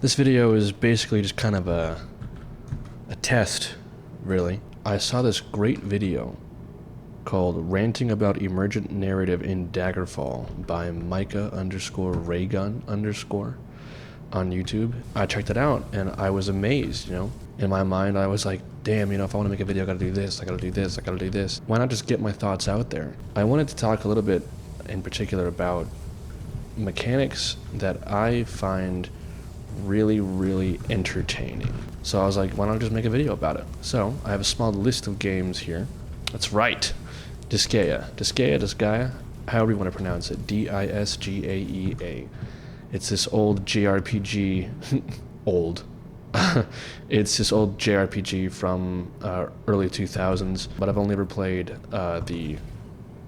This video is basically just kind of a test, really. I saw this great video called Ranting About Emergent Narrative in Daggerfall by Micah_Raygun_ on YouTube. I checked it out and I was amazed, you know. In my mind, I was like, damn, you know, if I want to make a video, I gotta do this, I gotta do this, I gotta do this. Why not just get my thoughts out there? I wanted to talk a little bit in particular about mechanics that I find really entertaining. So I was like, why not just make a video about it? So I have a small list of games here. That's right, Disgaea, however you want to pronounce it, Disgaea. It's this old JRPG, it's this old JRPG from early 2000s, but I've only ever played the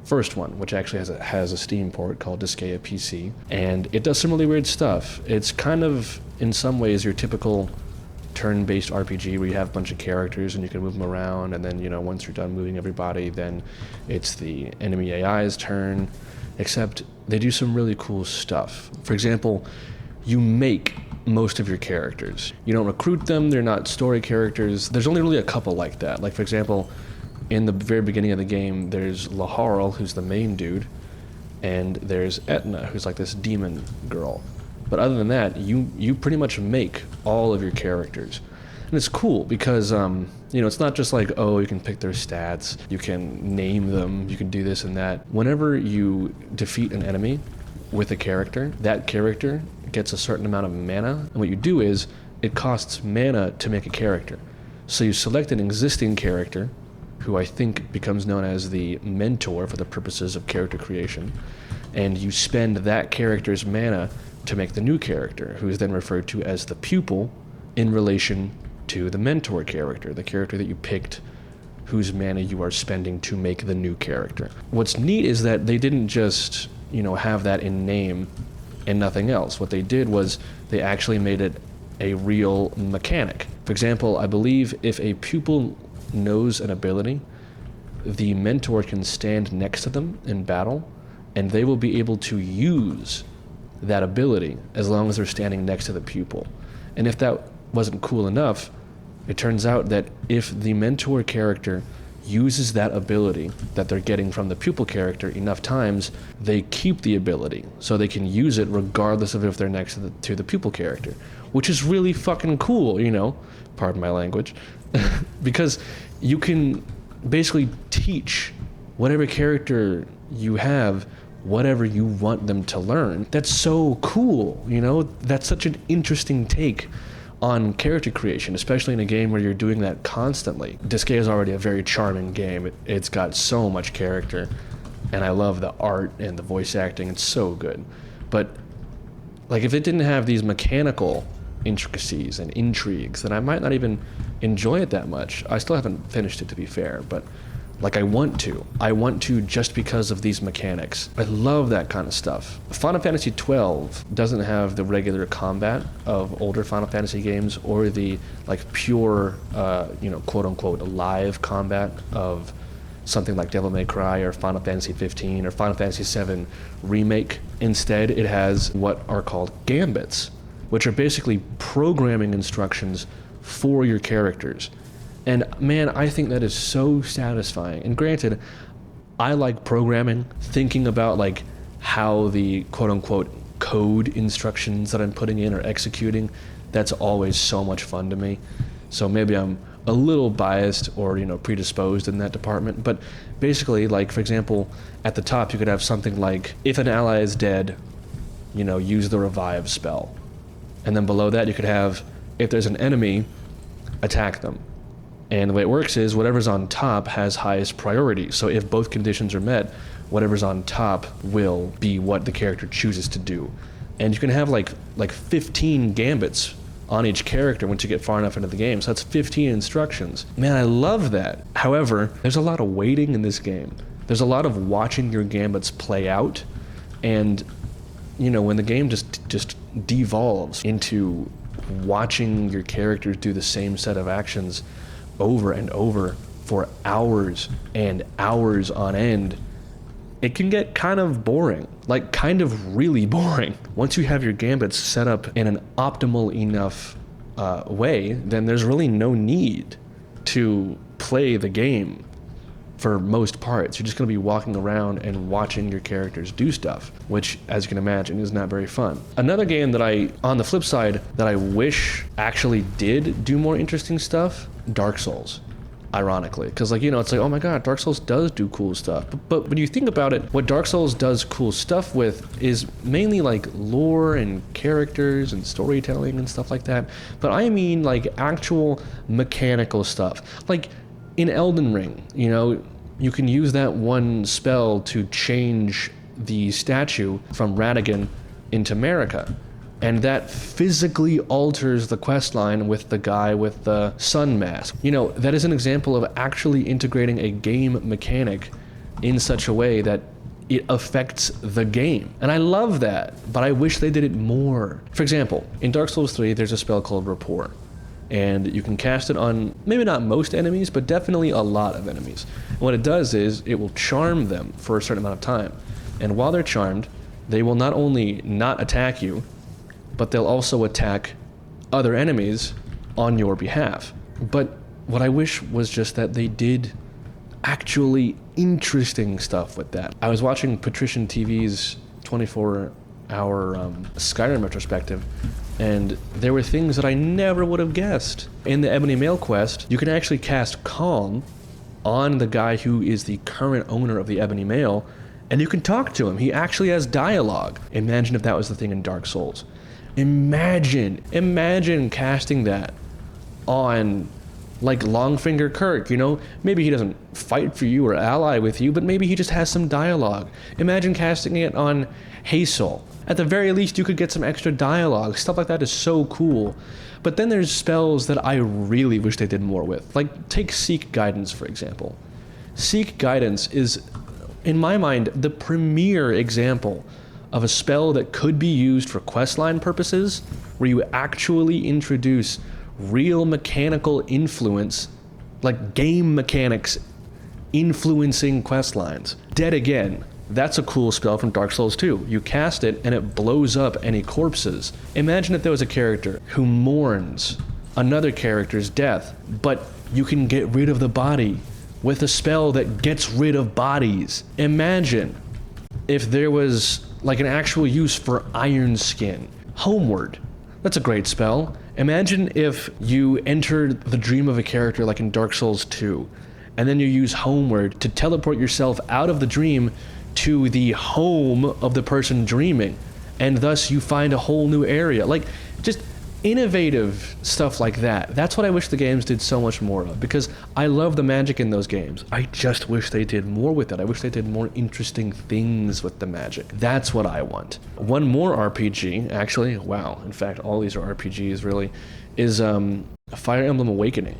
first one, which actually has a Steam port called Disgaea PC, and it does some really weird stuff. It's kind of, in some ways, your typical turn-based RPG where you have a bunch of characters and you can move them around, and then, you know, once you're done moving everybody, then it's the enemy AI's turn, except they do some really cool stuff. For example, you make most of your characters. You don't recruit them, they're not story characters. There's only really a couple like that. Like, for example, in the very beginning of the game, there's Laharl, who's the main dude, and there's Etna, who's like this demon girl. But other than that, you pretty much make all of your characters. And it's cool because, you know, it's not just like, oh, you can pick their stats, you can name them, you can do this and that. Whenever you defeat an enemy with a character, that character gets a certain amount of mana, and what you do is, it costs mana to make a character. So you select an existing character, who I think becomes known as the mentor for the purposes of character creation, and you spend that character's mana to make the new character, who is then referred to as the pupil in relation to the mentor character, the character that you picked, whose mana you are spending to make the new character. What's neat is that they didn't just, you know, have that in name and nothing else. What they did was they actually made it a real mechanic. For example, I believe if a pupil knows an ability, the mentor can stand next to them in battle, and they will be able to use that ability as long as they're standing next to the pupil. And if that wasn't cool enough, it turns out that if the mentor character uses that ability that they're getting from the pupil character enough times, they keep the ability, so they can use it regardless of if they're next to the pupil character, which is really fucking cool, you know, pardon my language, because you can basically teach whatever character you have whatever you want them to learn. That's so cool, you know? That's such an interesting take on character creation, especially in a game where you're doing that constantly. Disgaea is already a very charming game. It's got so much character, and I love the art and the voice acting. It's so good. But like, if it didn't have these mechanical intricacies and intrigues, then I might not even enjoy it that much. I still haven't finished it, to be fair, but like, I want to just because of these mechanics. I love that kind of stuff. Final Fantasy XII doesn't have the regular combat of older Final Fantasy games, or the like pure, you know, quote unquote live combat of something like Devil May Cry or Final Fantasy 15 or Final Fantasy 7 Remake. Instead, it has what are called Gambits, which are basically programming instructions for your characters. And man, I think that is so satisfying. And granted, I like programming, thinking about like how the quote-unquote code instructions that I'm putting in or executing. That's always so much fun to me. So maybe I'm a little biased or, you know, predisposed in that department. But basically, like, for example, at the top you could have something like, if an ally is dead, you know, use the revive spell. And then below that you could have, if there's an enemy, attack them. And the way it works is whatever's on top has highest priority. So if both conditions are met, whatever's on top will be what the character chooses to do. And you can have like 15 gambits on each character once you get far enough into the game. So that's 15 instructions. Man, I love that. However, there's a lot of waiting in this game. There's a lot of watching your gambits play out. And, you know, when the game just devolves into watching your characters do the same set of actions over and over for hours and hours on end, it can get kind of boring, like kind of really boring. Once you have your gambits set up in an optimal enough way, then there's really no need to play the game for most parts. You're just going to be walking around and watching your characters do stuff, which, as you can imagine, is not very fun. Another game that on the flip side, that I wish actually did do more interesting stuff, Dark Souls. Ironically, because like, you know, it's like, oh my god, Dark Souls does do cool stuff, but when you think about it, what Dark Souls does cool stuff with is mainly like lore and characters and storytelling and stuff like that. But I mean like actual mechanical stuff. Like in Elden Ring, you know, you can use that one spell to change the statue from Radagon into Marika. And that physically alters the questline with the guy with the sun mask. You know, that is an example of actually integrating a game mechanic in such a way that it affects the game. And I love that, but I wish they did it more. For example, in Dark Souls 3, there's a spell called Rapport. And you can cast it on, maybe not most enemies, but definitely a lot of enemies. And what it does is, it will charm them for a certain amount of time. And while they're charmed, they will not only not attack you, but they'll also attack other enemies on your behalf. But what I wish was just that they did actually interesting stuff with that. I was watching PatricianTV's 24-hour Skyrim retrospective, and there were things that I never would have guessed. In the Ebony Mail quest, you can actually cast Calm on the guy who is the current owner of the Ebony Mail, and you can talk to him. He actually has dialogue. Imagine if that was the thing in Dark Souls. Imagine casting that on like Longfinger Kirk, you know? Maybe he doesn't fight for you or ally with you, but maybe he just has some dialogue. Imagine casting it on Hazel. At the very least, you could get some extra dialogue. Stuff like that is so cool. But then there's spells that I really wish they did more with. Like, take Seek Guidance, for example. Seek Guidance is, in my mind, the premier example of a spell that could be used for questline purposes, where you actually introduce real mechanical influence, like game mechanics influencing questlines. Dead Again, that's a cool spell from Dark Souls 2. You cast it and it blows up any corpses. Imagine if there was a character who mourns another character's death, but you can get rid of the body with a spell that gets rid of bodies. Imagine if there was like an actual use for Iron Skin. Homeward, that's a great spell. Imagine if you entered the dream of a character like in Dark Souls 2, and then you use Homeward to teleport yourself out of the dream to the home of the person dreaming, and thus you find a whole new area. Like, just innovative stuff like that. That's what I wish the games did so much more of, because I love the magic in those games. I just wish they did more with it. I wish they did more interesting things with the magic. That's what I want. One more RPG, actually, wow, in fact, all these are RPGs really, is Fire Emblem Awakening.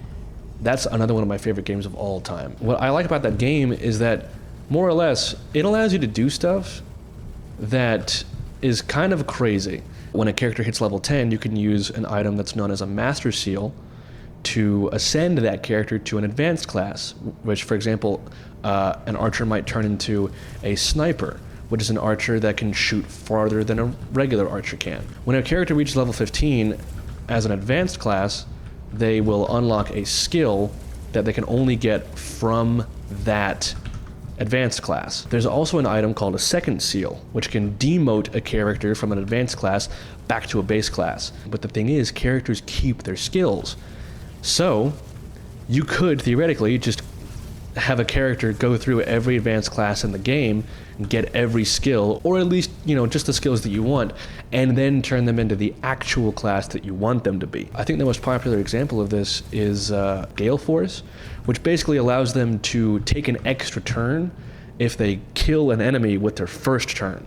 That's another one of my favorite games of all time. What I like about that game is that, more or less, it allows you to do stuff that is kind of crazy. When a character hits level 10, you can use an item that's known as a Master Seal to ascend that character to an advanced class, which, for example, an archer might turn into a sniper, which is an archer that can shoot farther than a regular archer can. When a character reaches level 15 as an advanced class, they will unlock a skill that they can only get from that advanced class. There's also an item called a Second Seal, which can demote a character from an advanced class back to a base class. But the thing is, characters keep their skills. So, you could theoretically just have a character go through every advanced class in the game, get every skill, or at least, you know, just the skills that you want, and then turn them into the actual class that you want them to be. I think the most popular example of this is Galeforce, which basically allows them to take an extra turn if they kill an enemy with their first turn.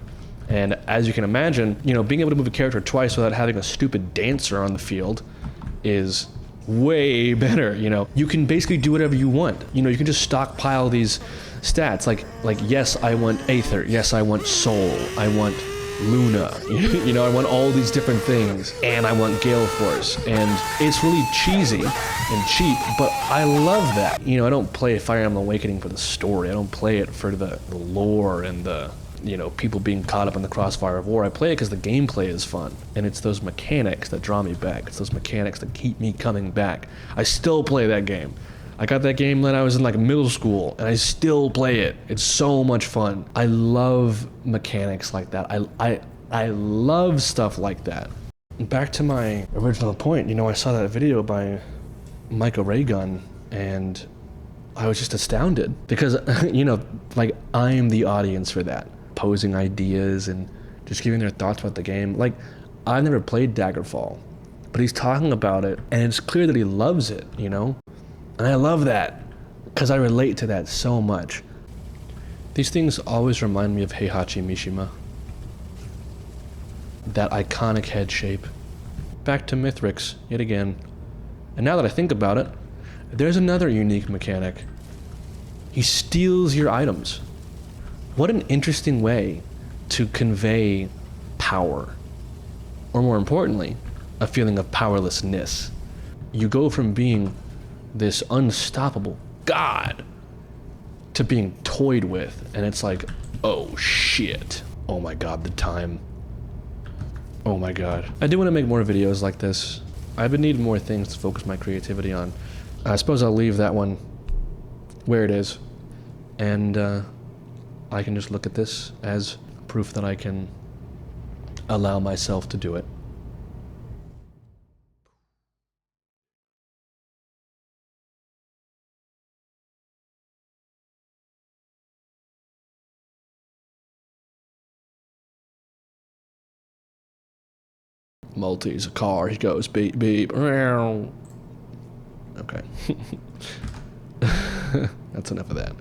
And as you can imagine, you know, being able to move a character twice without having a stupid dancer on the field is way better. You know, you can basically do whatever you want. You know, you can just stockpile these stats, like yes, I want Aether, yes, I want Soul, I want Luna. You know, I want all these different things, and I want Galeforce, and it's really cheesy and cheap, but I love that. You know, I don't play Fire Emblem Awakening for the story. I don't play it for the lore and the, you know, people being caught up in the crossfire of war. I play it because the gameplay is fun, and it's those mechanics that draw me back. It's those mechanics that keep me coming back. I still play that game. I got that game when I was in like middle school, and I still play it. It's so much fun. I love mechanics like that. I love stuff like that. Back to my original point, you know, I saw that video by Michael Raygun, and I was just astounded because, you know, like, I am the audience for that. Posing ideas and just giving their thoughts about the game. Like, I've never played Daggerfall, but he's talking about it, and it's clear that he loves it, you know? And I love that, because I relate to that so much. These things always remind me of Heihachi Mishima. That iconic head shape. Back to Mithrix, yet again. And now that I think about it, there's another unique mechanic. He steals your items. What an interesting way to convey power. Or more importantly, a feeling of powerlessness. You go from being this unstoppable god to being toyed with, and it's like, oh shit. Oh my god, the time. Oh my god. I do want to make more videos like this. I've been needing more things to focus my creativity on. I suppose I'll leave that one where it is, and I can just look at this as proof that I can allow myself to do it. Multi's a car, he goes beep beep. Okay. That's enough of that.